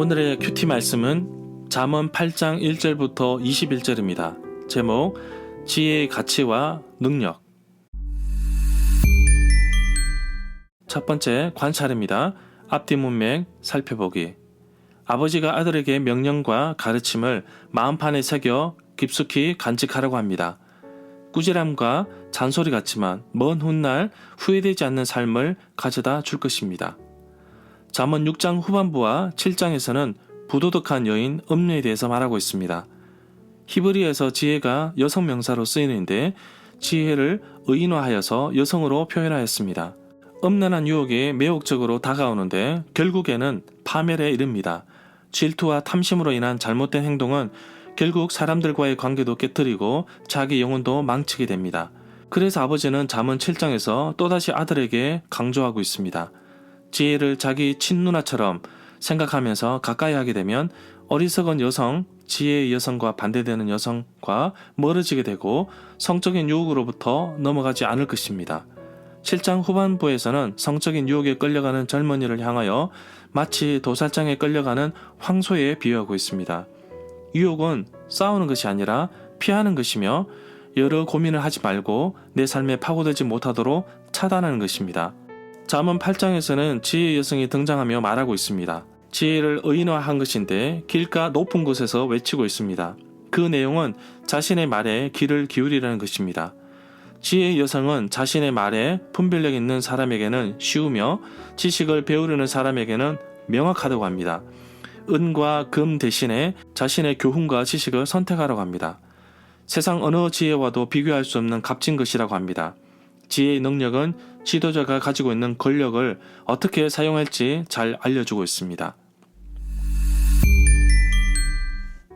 오늘의 큐티 말씀은 잠언 8장 1절부터 21절입니다. 제목, 지혜의 가치와 능력. 첫 번째 관찰입니다. 앞뒤 문맥 살펴보기. 아버지가 아들에게 명령과 가르침을 마음판에 새겨 깊숙이 간직하라고 합니다. 꾸지람과 잔소리 같지만 먼 훗날 후회되지 않는 삶을 가져다 줄 것입니다. 잠언 6장 후반부와 7장에서는 부도덕한 여인 음녀에 대해서 말하고 있습니다. 히브리어에서 지혜가 여성 명사로 쓰이는데 지혜를 의인화하여서 여성으로 표현하였습니다. 음란한 유혹에 매혹적으로 다가오는데 결국에는 파멸에 이릅니다. 질투와 탐심으로 인한 잘못된 행동은 결국 사람들과의 관계도 깨뜨리고 자기 영혼도 망치게 됩니다. 그래서 아버지는 잠언 7장에서 또다시 아들에게 강조하고 있습니다. 지혜를 자기 친누나처럼 생각하면서 가까이 하게 되면 어리석은 여성, 지혜의 여성과 반대되는 여성과 멀어지게 되고 성적인 유혹으로부터 넘어가지 않을 것입니다. 7장 후반부에서는 성적인 유혹에 끌려가는 젊은이를 향하여 마치 도살장에 끌려가는 황소에 비유하고 있습니다. 유혹은 싸우는 것이 아니라 피하는 것이며 여러 고민을 하지 말고 내 삶에 파고들지 못하도록 차단하는 것입니다. 잠언 8장에서는 지혜의 여성이 등장하며 말하고 있습니다. 지혜를 의인화한 것인데 길가 높은 곳에서 외치고 있습니다. 그 내용은 자신의 말에 귀를 기울이라는 것입니다. 지혜의 여성은 자신의 말에 분별력 있는 사람에게는 쉬우며 지식을 배우려는 사람에게는 명확하다고 합니다. 은과 금 대신에 자신의 교훈과 지식을 선택하라고 합니다. 세상 어느 지혜와도 비교할 수 없는 값진 것이라고 합니다. 지혜의 능력은 지도자가 가지고 있는 권력을 어떻게 사용할지 잘 알려주고 있습니다.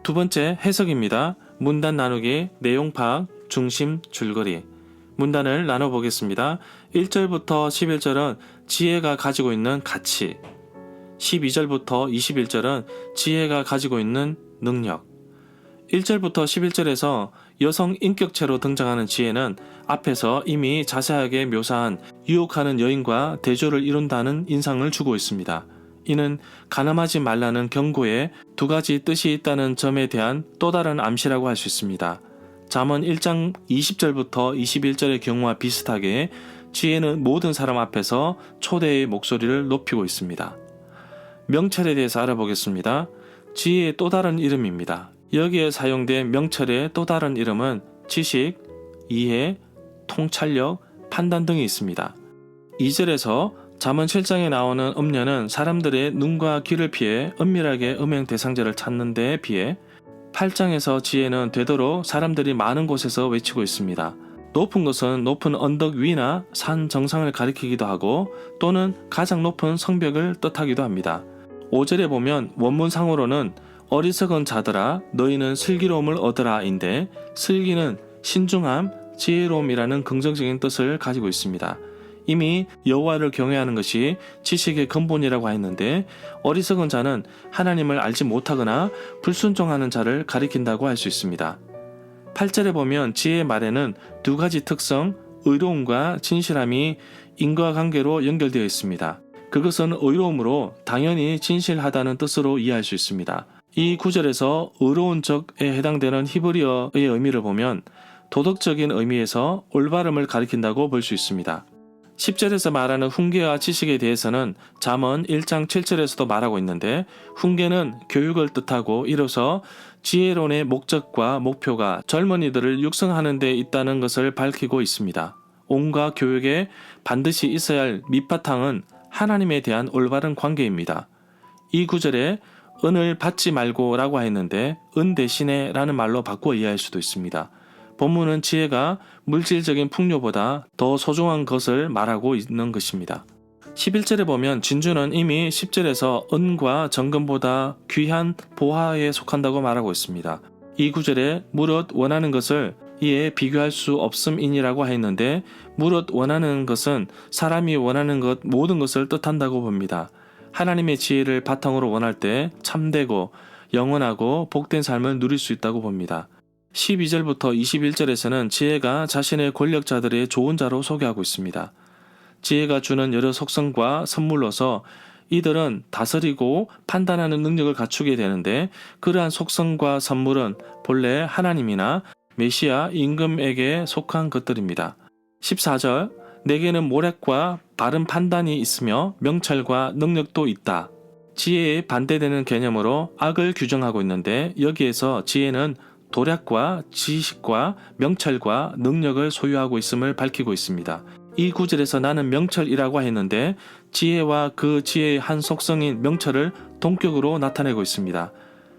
두 번째 해석입니다. 문단 나누기, 내용 파악, 중심, 줄거리. 문단을 나눠보겠습니다. 1절부터 11절은 지혜가 가지고 있는 가치, 12절부터 21절은 지혜가 가지고 있는 능력. 1절부터 11절에서 여성 인격체로 등장하는 지혜는 앞에서 이미 자세하게 묘사한 유혹하는 여인과 대조를 이룬다는 인상을 주고 있습니다. 이는 가늠하지 말라는 경고에 두 가지 뜻이 있다는 점에 대한 또 다른 암시라고 할 수 있습니다. 잠언 1장 20절부터 21절의 경우와 비슷하게 지혜는 모든 사람 앞에서 초대의 목소리를 높이고 있습니다. 명철에 대해서 알아보겠습니다. 지혜의 또 다른 이름입니다. 여기에 사용된 명철의 또 다른 이름은 지식, 이해, 통찰력, 판단 등이 있습니다. 2절에서 잠언 7장에 나오는 음녀는 사람들의 눈과 귀를 피해 은밀하게 음행 대상자를 찾는 데에 비해 8장에서 지혜는 되도록 사람들이 많은 곳에서 외치고 있습니다. 높은 것은 높은 언덕 위나 산 정상을 가리키기도 하고 또는 가장 높은 성벽을 뜻하기도 합니다. 5절에 보면 원문상으로는 어리석은 자들아 너희는 슬기로움을 얻으라 인데 슬기는 신중함, 지혜로움이라는 긍정적인 뜻을 가지고 있습니다. 이미 여호와를 경외하는 것이 지식의 근본이라고 했는데 어리석은 자는 하나님을 알지 못하거나 불순종하는 자를 가리킨다고 할 수 있습니다. 8절에 보면 지혜의 말에는 두 가지 특성, 의로움과 진실함이 인과관계로 연결되어 있습니다. 그것은 의로움으로 당연히 진실하다는 뜻으로 이해할 수 있습니다. 이 구절에서 의로운 적에 해당되는 히브리어의 의미를 보면 도덕적인 의미에서 올바름을 가리킨다고 볼 수 있습니다. 10절에서 말하는 훈계와 지식에 대해서는 잠언 1장 7절에서도 말하고 있는데 훈계는 교육을 뜻하고 이로써 지혜론의 목적과 목표가 젊은이들을 육성하는 데 있다는 것을 밝히고 있습니다. 온과 교육에 반드시 있어야 할 밑바탕은 하나님에 대한 올바른 관계입니다. 이 구절에 은을 받지 말고 라고 했는데 은 대신에 라는 말로 바꿔 이해할 수도 있습니다. 본문은 지혜가 물질적인 풍요보다 더 소중한 것을 말하고 있는 것입니다. 11절에 보면 진주는 이미 10절에서 은과 정금보다 귀한 보화에 속한다고 말하고 있습니다. 이 구절에 무릇 원하는 것을 이에 비교할 수 없음이니라고 했는데 무릇 원하는 것은 사람이 원하는 것 모든 것을 뜻한다고 봅니다. 하나님의 지혜를 바탕으로 원할 때 참되고 영원하고 복된 삶을 누릴 수 있다고 봅니다. 12절부터 21절에서는 지혜가 자신의 권력자들의 좋은 자로 소개하고 있습니다. 지혜가 주는 여러 속성과 선물로서 이들은 다스리고 판단하는 능력을 갖추게 되는데 그러한 속성과 선물은 본래 하나님이나 메시아 임금에게 속한 것들입니다. 14절 내게는 모략과 바른 판단이 있으며 명철과 능력도 있다. 지혜에 반대되는 개념으로 악을 규정하고 있는데 여기에서 지혜는 도략과 지식과 명철과 능력을 소유하고 있음을 밝히고 있습니다. 이 구절에서 나는 명철이라고 했는데 지혜와 그 지혜의 한 속성인 명철을 동격으로 나타내고 있습니다.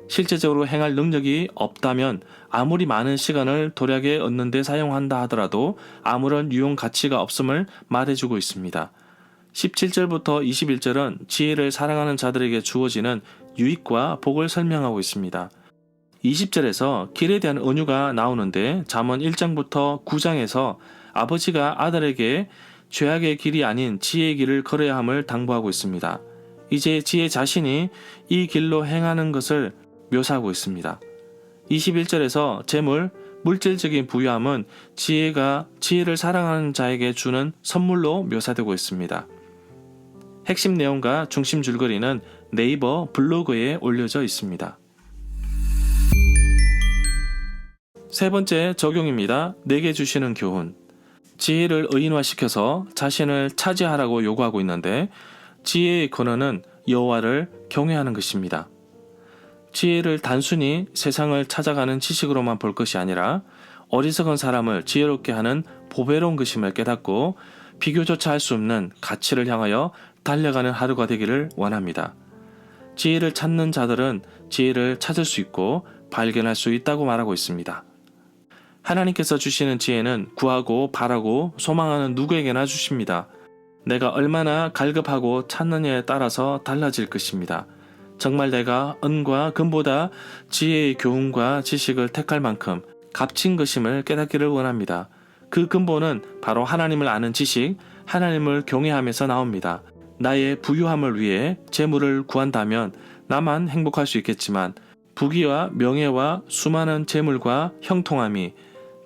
실제적으로 행할 능력이 없다면 아무리 많은 시간을 도략에 얻는 데 사용한다 하더라도 아무런 유용 가치가 없음을 말해주고 있습니다. 17절부터 21절은 지혜를 사랑하는 자들에게 주어지는 유익과 복을 설명하고 있습니다. 20절에서 길에 대한 은유가 나오는데 잠언 1장부터 9장에서 아버지가 아들에게 죄악의 길이 아닌 지혜의 길을 걸어야 함을 당부하고 있습니다. 이제 지혜 자신이 이 길로 행하는 것을 묘사하고 있습니다. 21절에서 재물, 물질적인 부유함은 지혜가 지혜를 사랑하는 자에게 주는 선물로 묘사되고 있습니다. 핵심 내용과 중심 줄거리는 네이버 블로그에 올려져 있습니다. 세 번째 적용입니다. 내게 주시는 교훈. 지혜를 의인화시켜서 자신을 차지하라고 요구하고 있는데 지혜의 근원은 여호와를 경외하는 것입니다. 지혜를 단순히 세상을 찾아가는 지식으로만 볼 것이 아니라 어리석은 사람을 지혜롭게 하는 보배로운 것임을 깨닫고 비교조차 할 수 없는 가치를 향하여 달려가는 하루가 되기를 원합니다. 지혜를 찾는 자들은 지혜를 찾을 수 있고 발견할 수 있다고 말하고 있습니다. 하나님께서 주시는 지혜는 구하고 바라고 소망하는 누구에게나 주십니다. 내가 얼마나 갈급하고 찾느냐에 따라서 달라질 것입니다. 정말 내가 은과 금보다 지혜의 교훈과 지식을 택할 만큼 값진 것임을 깨닫기를 원합니다. 그 근본은 바로 하나님을 아는 지식, 하나님을 경외함에서 나옵니다. 나의 부유함을 위해 재물을 구한다면 나만 행복할 수 있겠지만 부귀와 명예와 수많은 재물과 형통함이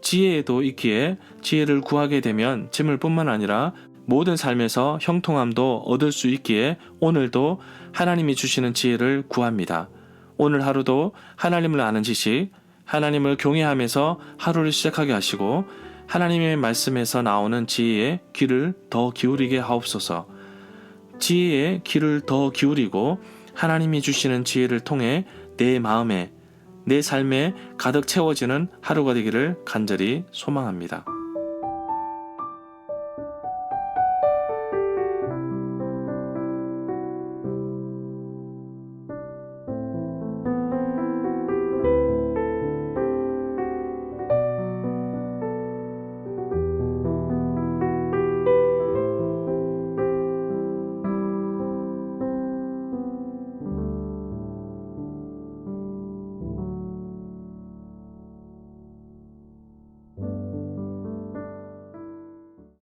지혜에도 있기에 지혜를 구하게 되면 재물뿐만 아니라 모든 삶에서 형통함도 얻을 수 있기에 오늘도 하나님이 주시는 지혜를 구합니다. 오늘 하루도 하나님을 아는 지식, 하나님을 경외하면서 하루를 시작하게 하시고 하나님의 말씀에서 나오는 지혜에 귀를 더 기울이게 하옵소서. 지혜에 귀를 더 기울이고 하나님이 주시는 지혜를 통해 내 마음에, 내 삶에 가득 채워지는 하루가 되기를 간절히 소망합니다.